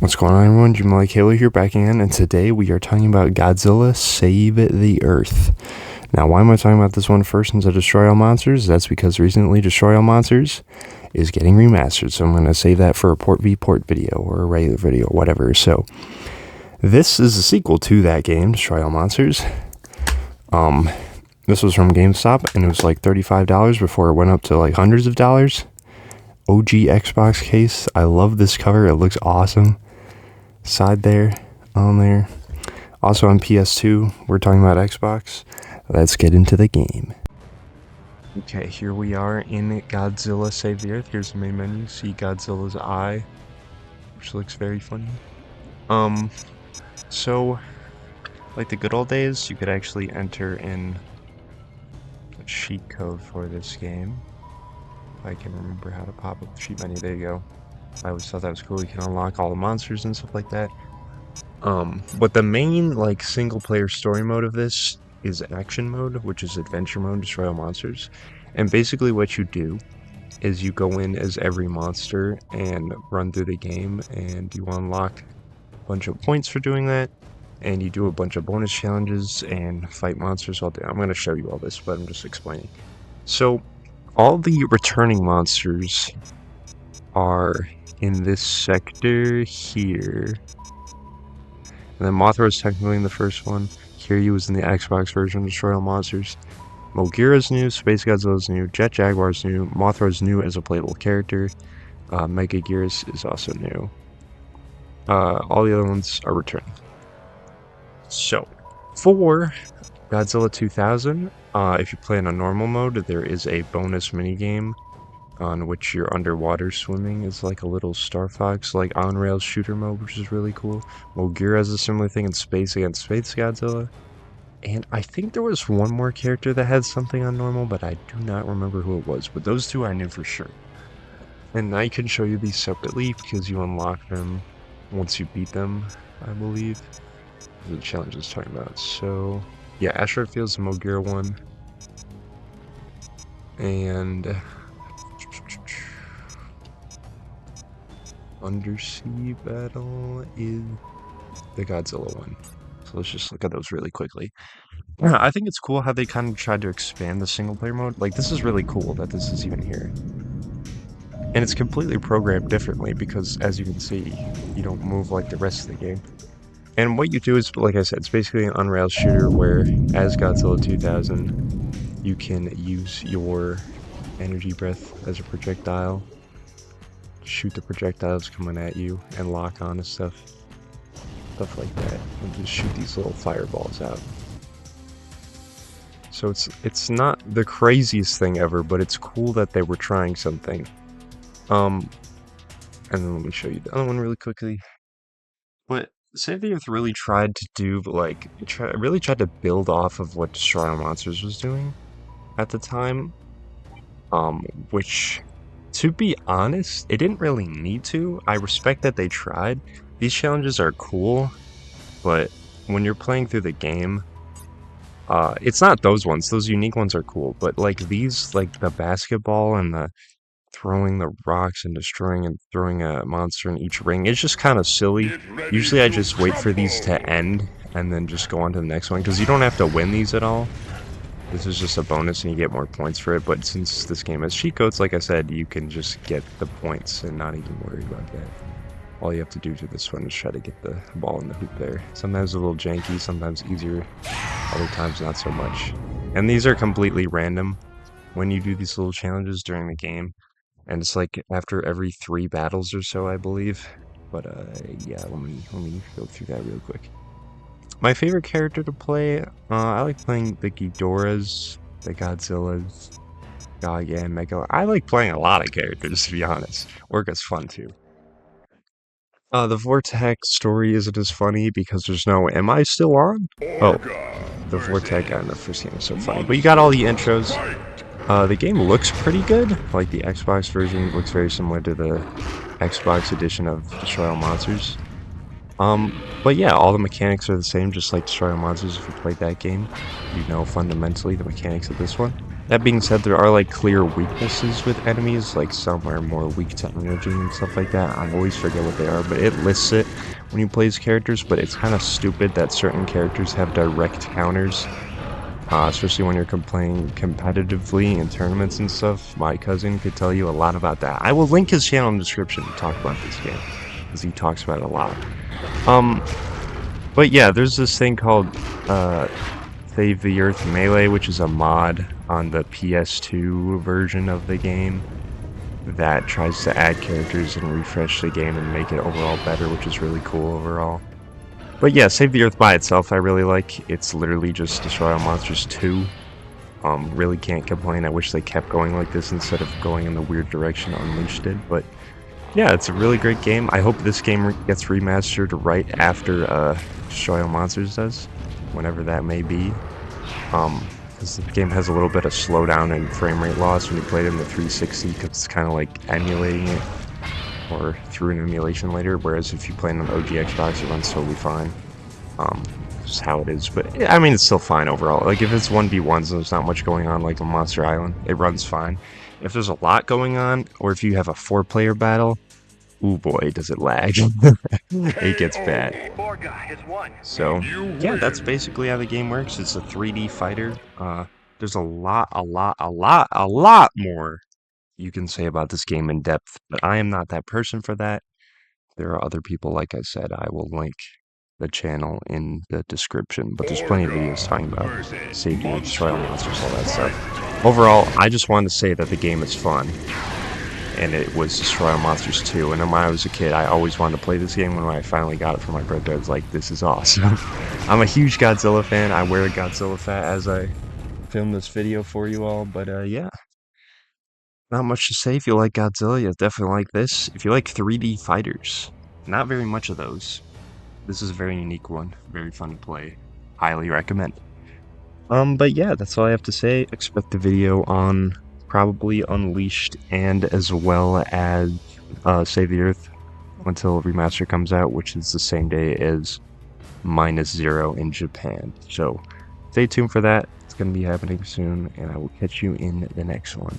What's going on, everyone? Jim Like Halo here, back again, and today we are talking about Godzilla Save the Earth. Now, why am I talking about this one first instead of Destroy All Monsters? That's because recently Destroy All Monsters is getting remastered, so I'm going to save that for a port v port video or a regular video, whatever. So, this is a sequel to that game, Destroy All Monsters. This was from GameStop, and it was like $35 before it went up to like hundreds of dollars. OG Xbox case. I love this cover. It looks awesome. Side there, on there. Also on PS2, we're talking about Xbox. Let's get into the game. Okay, here we are in Godzilla Save the Earth. Here's the main menu. See Godzilla's eye, which looks very funny. So, like the good old days, you could actually enter in a cheat code for this game. If I can remember how to pop up the cheat menu. There you go. I always thought that was cool. You can unlock all the monsters and stuff like that. But the main, like, single-player story mode of this is action mode, which is adventure mode, Destroy All Monsters. And basically what you do is you go in as every monster and run through the game, and you unlock a bunch of points for doing that, and you do a bunch of bonus challenges and fight monsters all day. I'm going to show you all this, but I'm just explaining. So, all the returning monsters are in this sector here. And then Mothra is technically in the first one. Kiryu was in the Xbox version of Destroy All Monsters. Mogura's new, Space Godzilla's new, Jet Jaguar's new, Mothra's new as a playable character. Mega Gearus is also new. All the other ones are returning. So, for Godzilla 2000, if you play in a normal mode, there is a bonus minigame on which you're underwater swimming is like a little Star Fox, like on-rails shooter mode, which is really cool. Mogura has a similar thing in Space against Space Godzilla. And I think there was one more character that had something on normal, but I do not remember who it was. But those two I knew for sure. And I can show you these separately because you unlock them once you beat them, I believe. The challenge is talking about. So, yeah, Asteroid Field's the Mogura one. And Undersea Battle is the Godzilla one. So let's just look at those really quickly. Yeah, I think it's cool how they kind of tried to expand the single player mode. Like, this is really cool that this is even here. And it's completely programmed differently because, as you can see, you don't move like the rest of the game. And what you do is, like I said, it's basically an unrailed shooter where, as Godzilla 2000, you can use your energy breath as a projectile, shoot the projectiles coming at you, and lock on and stuff like that, and just shoot these little fireballs out. So it's not the craziest thing ever, but it's cool that they were trying something. And then let me show you the other one really quickly. What Save the Earth really tried to do, like, really tried to build off of what Destroy All Monsters was doing at the time. Which, to be honest, it didn't really need to. I respect that they tried. These challenges are cool, but when you're playing through the game, it's not those ones. Those unique ones are cool, but like these, like the basketball and the throwing the rocks and destroying and throwing a monster in each ring, it's just kind of silly. Usually I just wait for these to end and then just go on to the next one, because you don't have to win these at all. This is just a bonus and you get more points for it, but since this game has cheat codes, like I said, you can just get the points and not even worry about that. All you have to do to this one is try to get the ball in the hoop there. Sometimes a little janky, sometimes easier, other times not so much. And these are completely random when you do these little challenges during the game. And it's like after every 3 battles or so, I believe. But yeah, let me go through that real quick. My favorite character to play, I like playing the Ghidorahs, the Godzillas, Gaga, and Mega. I like playing a lot of characters, to be honest. Orca's fun too. The Vortex story isn't as funny because there's no "Am I still on?" Oh, the Vortex in the first game is so funny. But you got all the intros. The game looks pretty good. Like, the Xbox version looks very similar to the Xbox edition of Destroy All Monsters. But yeah, all the mechanics are the same, just like Destroy All Monsters. If you played that game, you know fundamentally the mechanics of this one. That being said, there are like clear weaknesses with enemies, like some are more weak to energy and stuff like that. I always forget what they are, but it lists it when you play as characters, but it's kind of stupid that certain characters have direct counters, especially when you're playing competitively in tournaments and stuff. My cousin could tell you a lot about that. I will link his channel in the description to talk about this game, because he talks about it a lot. Um, but yeah, there's this thing called Save the Earth Melee, which is a mod on the PS2 version of the game that tries to add characters and refresh the game and make it overall better, which is really cool overall. But yeah, Save the Earth by itself I really like. It's literally just Destroy All Monsters 2. Really can't complain. I wish they kept going like this instead of going in the weird direction Unleashed did, but yeah, it's a really great game. I hope this game gets remastered right after Destroy All Monsters does, whenever that may be. Because the game has a little bit of slowdown and frame rate loss when you play it in the 360, because it's kind of like emulating it, or through an emulation later, whereas if you play on an OG Xbox, it runs totally fine. Just how it is, but yeah, I mean, it's still fine overall. Like, if it's 1v1s and there's not much going on, like a Monster Island, it runs fine. If there's a lot going on, or if you have a 4-player battle, ooh boy, does it lag. It gets bad. So, yeah, that's basically how the game works. It's a 3D fighter. There's a lot more you can say about this game in depth, but I am not that person for that. There are other people, like I said. I will link the channel in the description, but there's plenty of videos talking about safety, destroy all monsters, all that stuff. Overall, I just wanted to say that the game is fun, and it was Destroy All Monsters 2. And when I was a kid, I always wanted to play this game. When I finally got it for my birthday, I was like, this is awesome. I'm a huge Godzilla fan. I wear a Godzilla hat as I film this video for you all. But yeah, not much to say. If you like Godzilla, you'll definitely like this. If you like 3D fighters, not very much of those. This is a very unique one. Very fun to play. Highly recommend. But yeah, that's all I have to say. Expect the video on probably Unleashed and as well as Save the Earth until Remaster comes out, which is the same day as -0 in Japan. So stay tuned for that. It's going to be happening soon, and I will catch you in the next one.